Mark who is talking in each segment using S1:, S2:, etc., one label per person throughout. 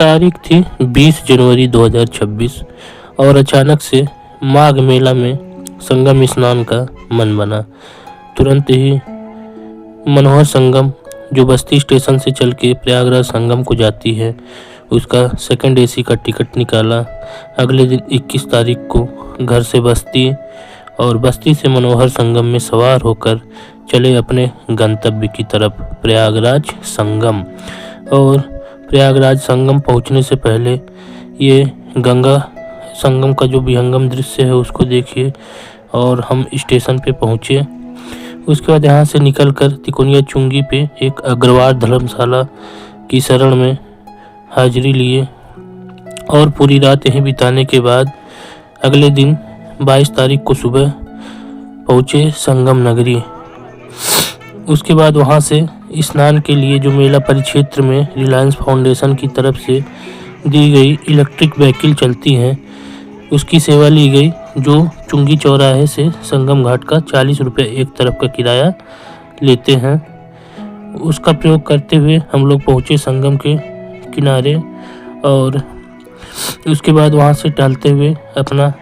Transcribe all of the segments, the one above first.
S1: तारीख थी 20 जनवरी 2026 और अचानक से माघ मेला में संगम स्नान का मन बना। तुरंत ही मनोहर संगम जो बस्ती स्टेशन से चल के प्रयागराज संगम को जाती है, उसका सेकंड एसी का टिकट निकाला। अगले दिन 21 तारीख को घर से बस्ती और बस्ती से मनोहर संगम में सवार होकर चले अपने गंतव्य की तरफ, प्रयागराज संगम। और प्रयागराज संगम पहुंचने से पहले ये गंगा संगम का जो विहंगम दृश्य है उसको देखिए। और हम स्टेशन पे पहुंचे। उसके बाद यहाँ से निकलकर तिकोनिया चुंगी पे एक अग्रवाल धर्मशाला की शरण में हाजिरी लिए और पूरी रात यहीं बिताने के बाद अगले दिन 22 तारीख को सुबह पहुँचे संगम नगरी। उसके बाद वहाँ से स्नान के लिए जो मेला परिक्षेत्र में रिलायंस फाउंडेशन की तरफ से दी गई इलेक्ट्रिक व्हीकल चलती हैं, उसकी सेवा ली गई, जो चुंगी चौराहे से संगम घाट का 40 रुपये एक तरफ का किराया लेते हैं। उसका प्रयोग करते हुए हम लोग पहुँचे संगम के किनारे और उसके बाद वहाँ से टहलते हुए अपना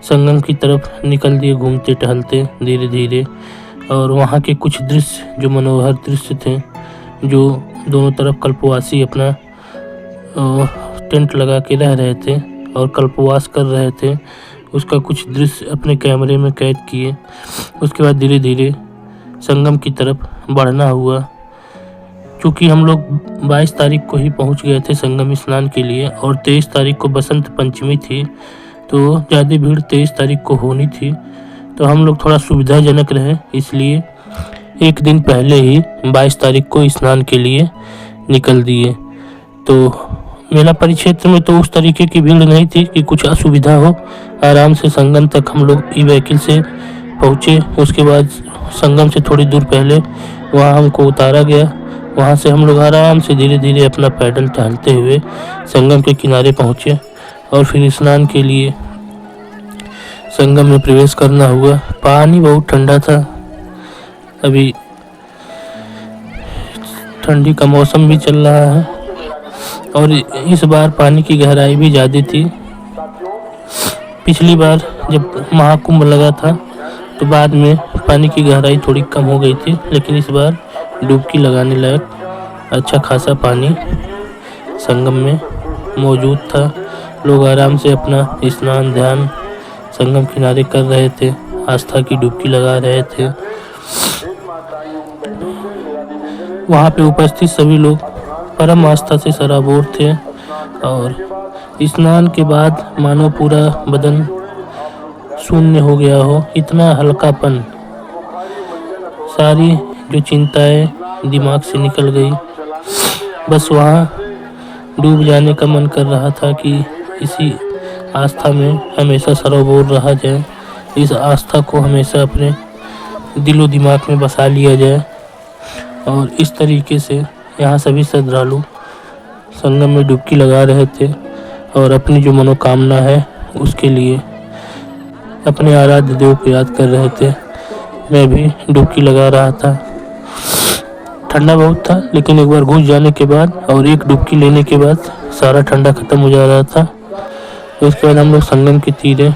S1: संगम की तरफ निकल दिए, घूमते टहलते धीरे धीरे। और वहाँ के कुछ दृश्य जो मनोहर दृश्य थे, जो दोनों तरफ कल्पवासी अपना टेंट लगा के रह रहे थे और कल्पवास कर रहे थे, उसका कुछ दृश्य अपने कैमरे में कैद किए। उसके बाद धीरे धीरे संगम की तरफ बढ़ना हुआ। क्योंकि हम लोग 22 तारीख को ही पहुंच गए थे संगम स्नान के लिए और 23 तारीख को बसंत पंचमी थी, तो ज़्यादा भीड़ 23 तारीख को होनी थी। तो हम लोग थोड़ा सुविधाजनक रहे, इसलिए एक दिन पहले ही 22 तारीख को स्नान के लिए निकल दिए। तो मेला परिक्षेत्र में तो उस तरीके की भीड़ नहीं थी कि कुछ असुविधा हो। आराम से संगम तक हम लोग ई व्हीकल से पहुँचे। उसके बाद संगम से थोड़ी दूर पहले वहाँ हमको उतारा गया। वहाँ से हम लोग आराम से धीरे धीरे अपना पैदल टहलते हुए संगम के किनारे पहुँचे और फिर स्नान के लिए संगम में प्रवेश करना हुआ। पानी बहुत ठंडा था, अभी ठंडी का मौसम भी चल रहा है और इस बार पानी की गहराई भी ज़्यादा थी। पिछली बार जब महाकुंभ लगा था तो बाद में पानी की गहराई थोड़ी कम हो गई थी, लेकिन इस बार डुबकी लगाने लायक अच्छा खासा पानी संगम में मौजूद था। लोग आराम से अपना स्नान ध्यान संगम किनारे कर रहे थे, आस्था की डुबकी लगा रहे थे। वहाँ पे उपस्थित सभी लोग परम आस्था से सराबोर थे और स्नान के बाद मानो पूरा बदन शून्य हो गया हो, इतना हल्कापन, सारी जो चिंताएं दिमाग से निकल गई। बस वहाँ डूब जाने का मन कर रहा था कि इसी आस्था में हमेशा सराबोर रहा जाए, इस आस्था को हमेशा अपने दिलो दिमाग में बसा लिया जाए। और इस तरीके से यहाँ सभी श्रद्धालु संगम में डुबकी लगा रहे थे और अपनी जो मनोकामना है उसके लिए अपने आराध्य देव को याद कर रहे थे। मैं भी डुबकी लगा रहा था। ठंडा बहुत था, लेकिन एक बार घुस जाने के बाद और एक डुबकी लेने के बाद सारा ठंडा खत्म हो जा रहा था। उसके बाद हम लोग संगम के तीरे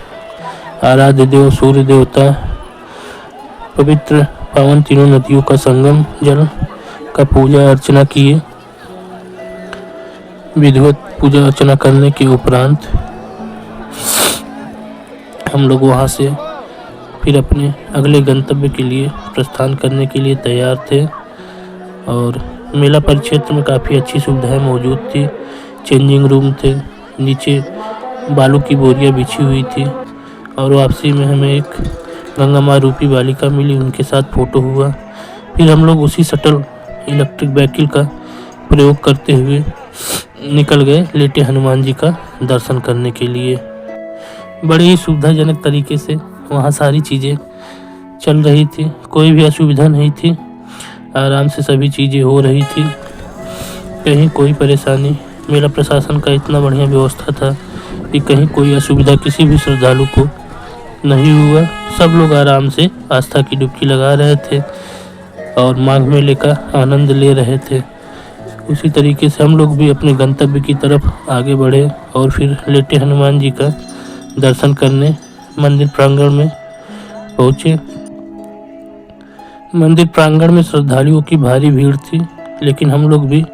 S1: आराध्य देव सूर्य देवता, पवित्र पावन तीनों नदियों का संगम जल का पूजा अर्चना किए। विधिवत पूजा अर्चना करने के उपरांत हम लोग वहाँ से फिर अपने अगले गंतव्य के लिए प्रस्थान करने के लिए तैयार थे। और मेला परिक्षेत्र में काफ़ी अच्छी सुविधाएं मौजूद थी। चेंजिंग रूम थे, नीचे बालू की बोरियां बिछी हुई थी और वापसी में हमें एक गंगा माँ रूपी बालिका मिली, उनके साथ फ़ोटो हुआ। फिर हम लोग उसी शटल इलेक्ट्रिक व्हीकल का प्रयोग करते हुए निकल गए लेटे हनुमान जी का दर्शन करने के लिए। बड़े ही सुविधाजनक तरीके से वहाँ सारी चीज़ें चल रही थी, कोई भी असुविधा नहीं थी, आराम से सभी चीज़ें हो रही थी, कहीं कोई परेशानी। मेला प्रशासन का इतना बढ़िया व्यवस्था था कि कहीं कोई असुविधा किसी भी श्रद्धालु को नहीं हुआ। सब लोग आराम से आस्था की डुबकी लगा रहे थे और माघ मेले का आनंद ले रहे थे। उसी तरीके से हम लोग भी अपने गंतव्य की तरफ आगे बढ़े और फिर लेटे हनुमान जी का दर्शन करने मंदिर प्रांगण में पहुँचे। मंदिर प्रांगण में श्रद्धालुओं की भारी भीड़ थी, लेकिन हम लोग भी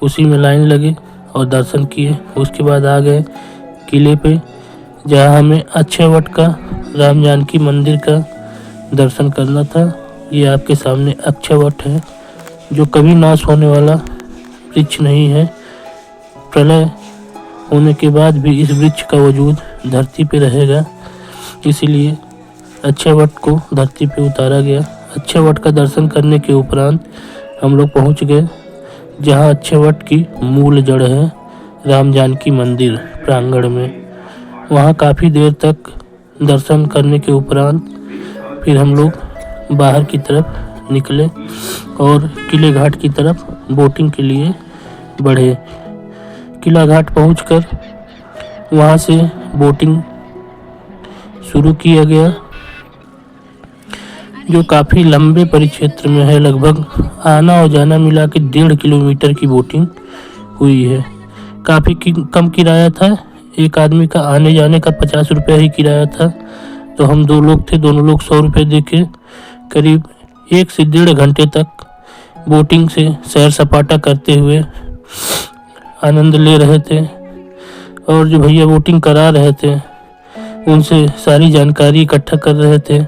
S1: उसी में लाइन लगे और दर्शन किए। उसके बाद आ गए किले पे, जहाँ हमें अक्षयवट का राम जानकी मंदिर का दर्शन करना था। ये आपके सामने अक्षयवट है, जो कभी नाश होने वाला वृक्ष नहीं है। प्रलय होने के बाद भी इस वृक्ष का वजूद धरती पे रहेगा, इसीलिए अक्षयवट को धरती पे उतारा गया। अक्षयवट का दर्शन करने के उपरांत हम लोग पहुंच गए जहां अक्षयवट की मूल जड़ है, राम जानकी मंदिर प्रांगण में। वहां काफ़ी देर तक दर्शन करने के उपरांत फिर हम लोग बाहर की तरफ निकले और किले घाट की तरफ बोटिंग के लिए बढ़े। किला घाट पहुंचकर वहां से बोटिंग शुरू किया गया, जो काफ़ी लंबे परिक्षेत्र में है। लगभग आना और जाना मिला के 1.5 किलोमीटर की बोटिंग हुई है। काफ़ी कम किराया था, एक आदमी का आने जाने का 50 रुपये ही किराया था। तो हम 2 लोग थे, दोनों लोग 100 रुपये दे के करीब 1 से 1.5 घंटे तक बोटिंग से सैर सपाटा करते हुए आनंद ले रहे थे। और जो भैया बोटिंग करा रहे थे उनसे सारी जानकारी इकट्ठा कर रहे थे,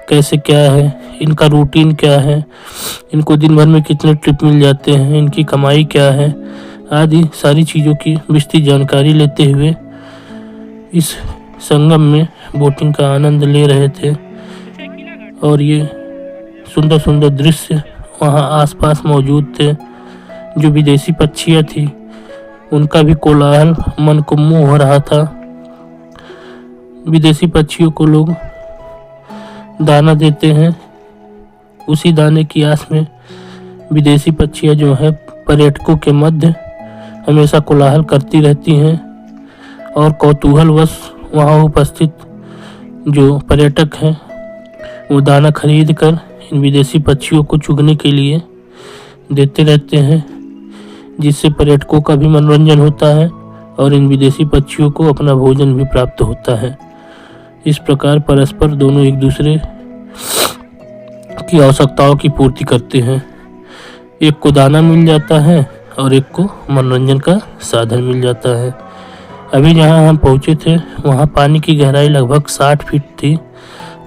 S1: कैसे क्या है, इनका रूटीन क्या है, इनको दिन भर में कितने ट्रिप मिल जाते हैं, इनकी कमाई क्या है, आदि सारी चीज़ों की विस्तृत जानकारी लेते हुए इस संगम में बोटिंग का आनंद ले रहे थे। और ये सुंदर सुंदर दृश्य वहाँ आसपास मौजूद थे। जो विदेशी पक्षियाँ थी उनका भी कोलाहल मन को मोह रहा था। विदेशी पक्षियों को लोग दाना देते हैं, उसी दाने की आस में विदेशी पक्षियाँ जो है पर्यटकों के मध्य हमेशा कोलाहल करती रहती हैं। और कौतूहलवश वहाँ उपस्थित जो पर्यटक हैं वो दाना खरीद कर इन विदेशी पक्षियों को चुगने के लिए देते रहते हैं, जिससे पर्यटकों का भी मनोरंजन होता है और इन विदेशी पक्षियों को अपना भोजन भी प्राप्त होता है। इस प्रकार परस्पर दोनों एक दूसरे की आवश्यकताओं की पूर्ति करते हैं। एक को दाना मिल जाता है और एक को मनोरंजन का साधन मिल जाता है। अभी जहाँ हम पहुँचे थे वहाँ पानी की गहराई लगभग 60 फीट थी,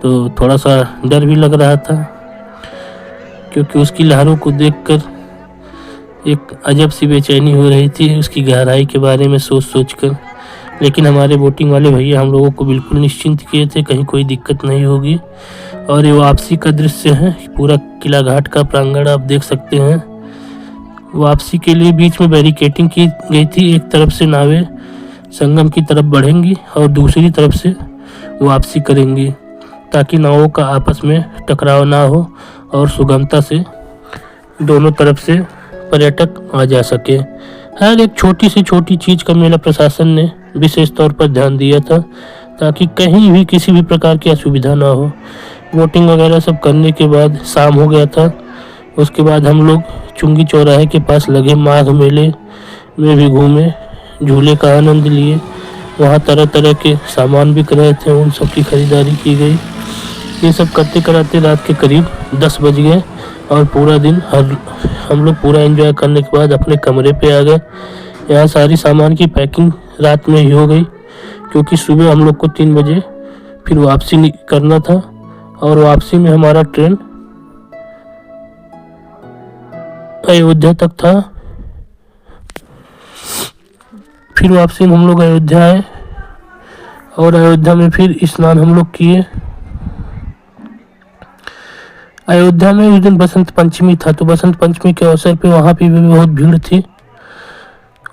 S1: तो थोड़ा सा डर भी लग रहा था, क्योंकि उसकी लहरों को देखकर एक अजब सी बेचैनी हो रही थी उसकी गहराई के बारे में सोच कर। लेकिन हमारे बोटिंग वाले भैया हम लोगों को बिल्कुल निश्चिंत किए थे, कहीं कोई दिक्कत नहीं होगी। और ये वापसी का दृश्य है, पूरा किला घाट का प्रांगण आप देख सकते हैं। वापसी के लिए बीच में बैरिकेटिंग की गई थी, एक तरफ से नावें संगम की तरफ बढ़ेंगी और दूसरी तरफ से वापसी करेंगी, ताकि नावों का आपस में टकराव ना हो और सुगमता से दोनों तरफ से पर्यटक आ जा सके। हर एक छोटी से छोटी चीज़ का मेला प्रशासन ने विशेष तौर पर ध्यान दिया था, ताकि कहीं भी किसी भी प्रकार की असुविधा ना हो। बोटिंग वगैरह सब करने के बाद शाम हो गया था। उसके बाद हम लोग चुंगी चौराहे के पास लगे माघ मेले में भी घूमे, झूले का आनंद लिए। वहाँ तरह तरह के सामान बिक रहे थे, उन सब की खरीदारी की गई। ये सब करते कराते रात के करीब 10 बज गए और पूरा दिन हम लोग पूरा एंजॉय करने के बाद अपने कमरे पे आ गए। यहाँ सारी सामान की पैकिंग रात में ही हो गई, क्योंकि सुबह हम लोग को 3 बजे फिर वापसी करना था और वापसी में हमारा ट्रेन अयोध्या तक था। फिर वापसी में हम लोग अयोध्या आए और अयोध्या में फिर स्नान हम लोग किए। अयोध्या में उस दिन बसंत पंचमी था, तो बसंत पंचमी के अवसर पे वहाँ पे भी बहुत भीड़ थी।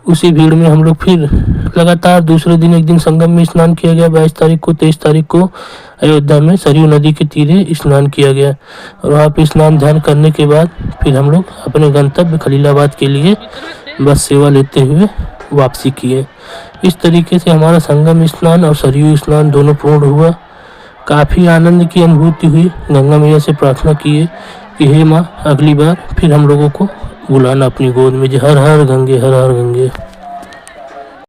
S1: उसी भीड़ में हम लोग फिर लगातार दूसरे दिन एक दिन संगम में स्नान किया गया। 22 तारीख को 23 तारीख को अयोध्या में सरयू नदी के तीरे स्नान किया गया और वहाँ पे स्नान ध्यान करने के बाद फिर हम लोग अपने गंतव्य खलीलाबाद के लिए बस सेवा लेते हुए वापसी किए। इस तरीके से हमारा संगम स्नान और सरयू स्नान दोनों पूर्ण हुआ। काफ़ी आनंद की अनुभूति हुई। गंगा मैया से प्रार्थना किए कि हे माँ, अगली बार फिर हम लोगों को बुलाना अपनी गोद में, हर हर गंगे हर हर गंगे।